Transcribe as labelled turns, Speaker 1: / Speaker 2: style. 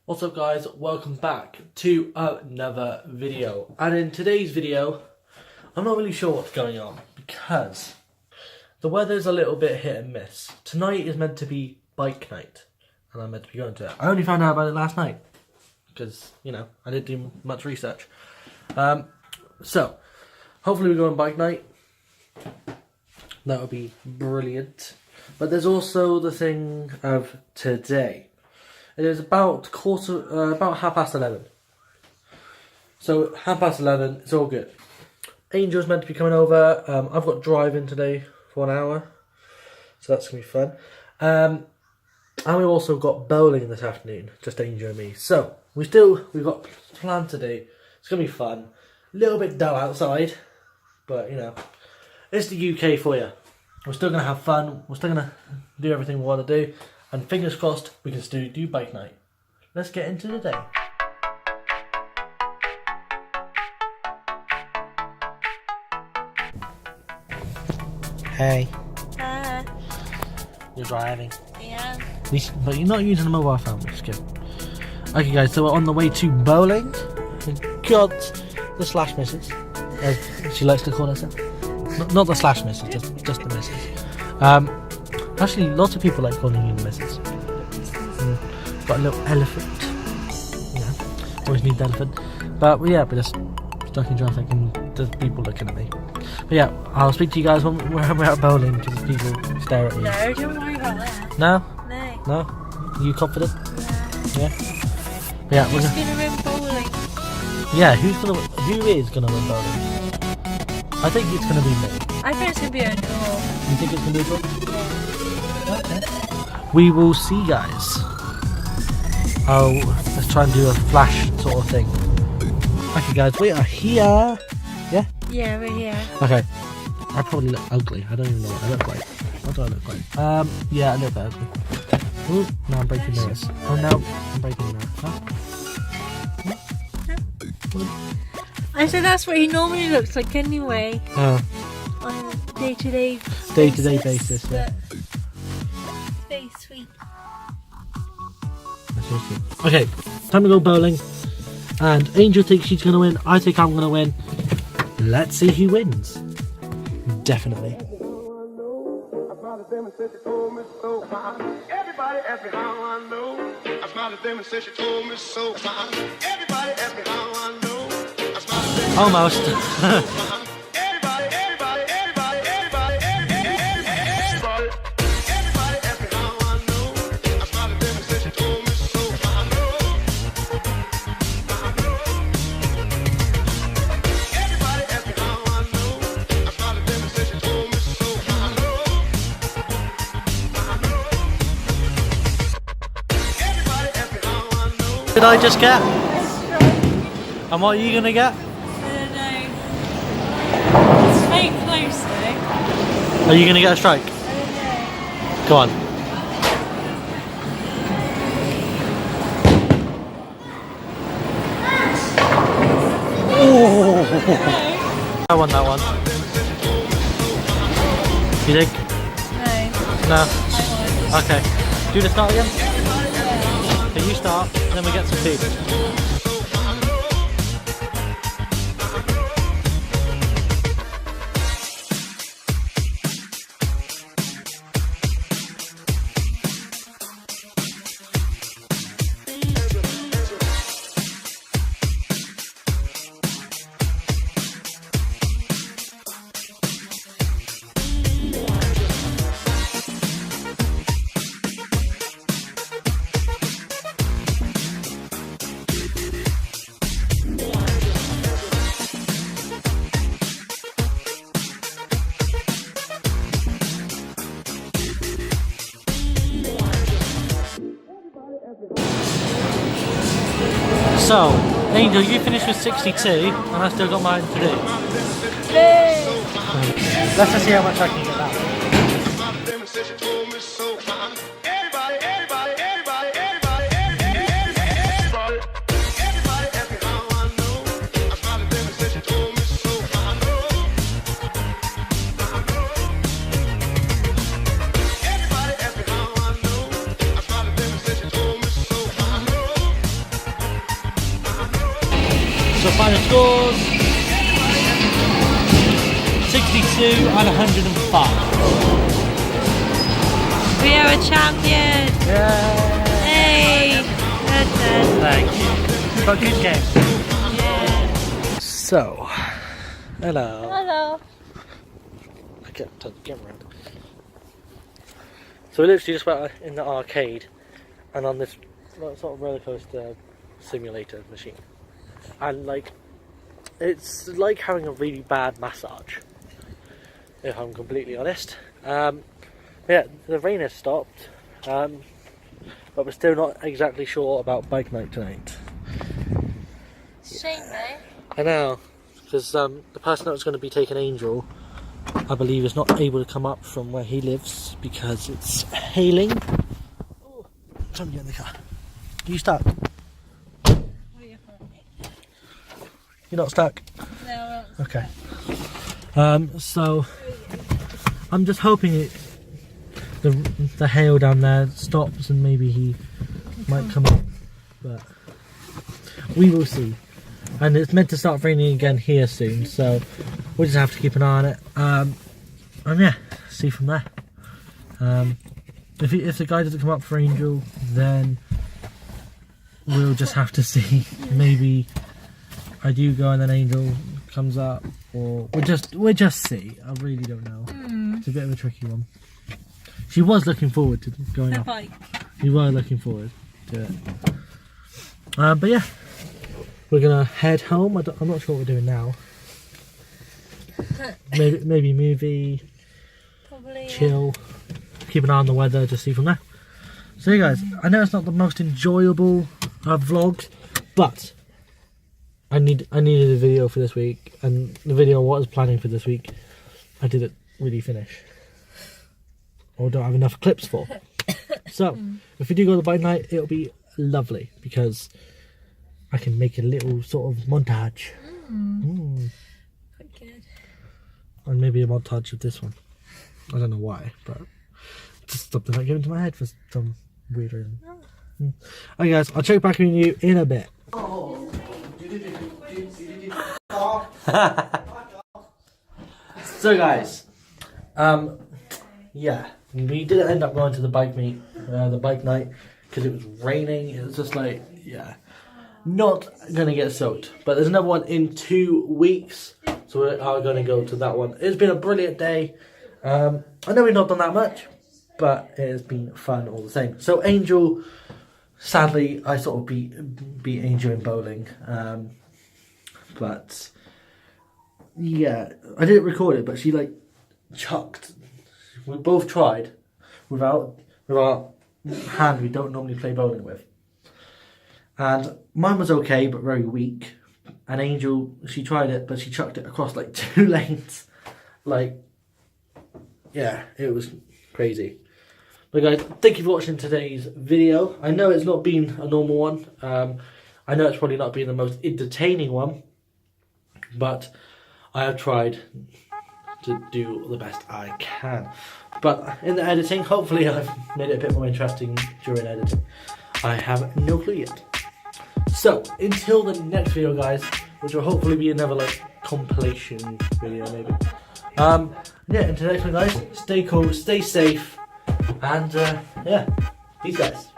Speaker 1: What's up guys, welcome back to another video. And in today's video, I'm not really sure what's going on because the weather's a little bit hit and miss. Tonight is meant to be bike night and I'm meant to be going to it. I only found out about it last night because, you know, I didn't do much research. So, hopefully we go on bike night. That would be brilliant. But there's also the thing of today. It is about 11:30. So 11:30, it's all good. Angel's meant to be coming over. I've got driving today for 1 hour, so that's gonna be fun. And we also got bowling this afternoon, just Angel and me. So we've got planned today. It's gonna be fun. A little bit dull outside, but you know, it's the UK for you. We're still gonna have fun. We're still gonna do everything we want to do. And fingers crossed, we can still do bike night. Let's get into the day. Hey.
Speaker 2: Hi.
Speaker 1: You're driving.
Speaker 2: Yeah.
Speaker 1: But you're not using a mobile phone, which is good. Okay guys, so we're on the way to bowling. We got the slash missus, as she likes to call herself. Not the slash missus, just the missus. Actually, lots of people like calling you the missus. Got a little elephant. Yeah, always need the elephant. But yeah, we're just stuck in traffic and there's people looking at me. But yeah, I'll speak to you guys when we're out bowling because people stare at you.
Speaker 2: No, don't worry about that.
Speaker 1: No?
Speaker 2: No.
Speaker 1: No? Are you confident?
Speaker 2: Yeah.
Speaker 1: Yeah? But yeah,
Speaker 2: Who's gonna win bowling?
Speaker 1: yeah, who is gonna win bowling? I think it's gonna be me.
Speaker 2: I think it's gonna be a draw.
Speaker 1: You think it's gonna be a draw? Okay. We will see, guys. Let's try and do a flash sort of thing. Okay, guys, we are here. Yeah?
Speaker 2: Yeah, we're here.
Speaker 1: Okay. I probably look ugly. I don't even know what I look like. What do I look like? Yeah, a little bit ugly. Ooh, now I'm breaking mirrors. Oh no, I'm breaking mirrors. Huh?
Speaker 2: I said that's what he normally looks like anyway.
Speaker 1: Oh.
Speaker 2: On a day-to-day
Speaker 1: Basis, yeah.
Speaker 2: Very sweet.
Speaker 1: That's so sweet. Okay, time to go bowling. And Angel thinks she's going to win. I think I'm going to win. Let's see who wins. Definitely.
Speaker 3: Everybody ask me how I know. I smiled at them and said she told me so. Everybody ask me how I know. I smiled at them.
Speaker 1: Almost.
Speaker 3: Everybody ask me how I know. I smiled at them and said she told me so. I know. Everybody ask me how I know. I smiled at them and said she told me so. I know. Everybody ask me how I know.
Speaker 1: Did I just get? And what are you going to get?
Speaker 2: I don't know. It's very close though.
Speaker 1: Are you going to get a strike?
Speaker 2: I don't know.
Speaker 1: Go on. Oh. I won that one. You think?
Speaker 2: No.
Speaker 1: No.
Speaker 2: I won.
Speaker 1: Okay. Do you want to start again? Okay, you start, then we get some food. So, Angel, you finished with 62, and I still got mine to do. Let's just see how much I can get that. So final scores 62 and 105.
Speaker 2: We are a champion!
Speaker 1: Yeah.
Speaker 2: Hey! Goodness.
Speaker 1: Thank you. But good game.
Speaker 2: Yeah.
Speaker 1: So, hello.
Speaker 2: Hello.
Speaker 1: I can't turn the camera around. So we literally just went in the arcade and on this sort of roller coaster simulator machine. And like, it's like having a really bad massage, if I'm completely honest. Yeah, the rain has stopped, but we're still not exactly sure about bike night tonight.
Speaker 2: Shame, eh?
Speaker 1: I know, because the person that was going to be taking Angel, I believe, is not able to come up from where he lives because it's hailing. Oh, time to get in the car. Are you stuck? You're not stuck?
Speaker 2: No.
Speaker 1: Okay. So I'm just hoping the hail down there stops and maybe he might come up, but we will see. And it's meant to start raining again here soon, so we'll just have to keep an eye on it. And yeah, see from there. If the guy doesn't come up for Angel, then we'll just have to see. Maybe I do go and then Angel comes up, or we'll just see. I really don't know. It's a bit of a tricky one. She was looking forward to going up. We were looking forward to it. But yeah, we're gonna head home. I'm not sure what we're doing now. Maybe movie,
Speaker 2: Probably,
Speaker 1: chill, keep an eye on the weather, just see from there. So yeah guys, I know it's not the most enjoyable vlogs, but I needed a video for this week, and the video I was planning for this week, I didn't really finish, or don't have enough clips for. So if we do go to the bike night, it'll be lovely because I can make a little sort of montage.
Speaker 2: Quite good.
Speaker 1: And maybe a montage of this one. I don't know why, but just something that came into my head for some weird reason. Okay guys, I'll check back on you in a bit. So guys, yeah, we didn't end up going to the bike night because it was raining. It was just like, yeah, not gonna get soaked. But there's another one in 2 weeks, so we are gonna go to that one. It's been a brilliant day. I know we've not done that much, but it has been fun all the same. So Angel, sadly, I sort of beat Angel in bowling. But yeah, I didn't record it, but she like chucked. We both tried without our hand we don't normally play bowling with, and mine was okay but very weak. And Angel, she tried it, but she chucked it across like 2 lanes. Like, yeah, it was crazy. But guys, thank you for watching today's video. I know it's not been a normal one. I know it's probably not been the most entertaining one, but I have tried to do the best I can. But in the editing, hopefully I've made it a bit more interesting during editing. I have no clue yet. So, until the next video guys, which will hopefully be another like compilation video maybe. Yeah, until next one guys, stay cool, stay safe, and yeah, peace guys.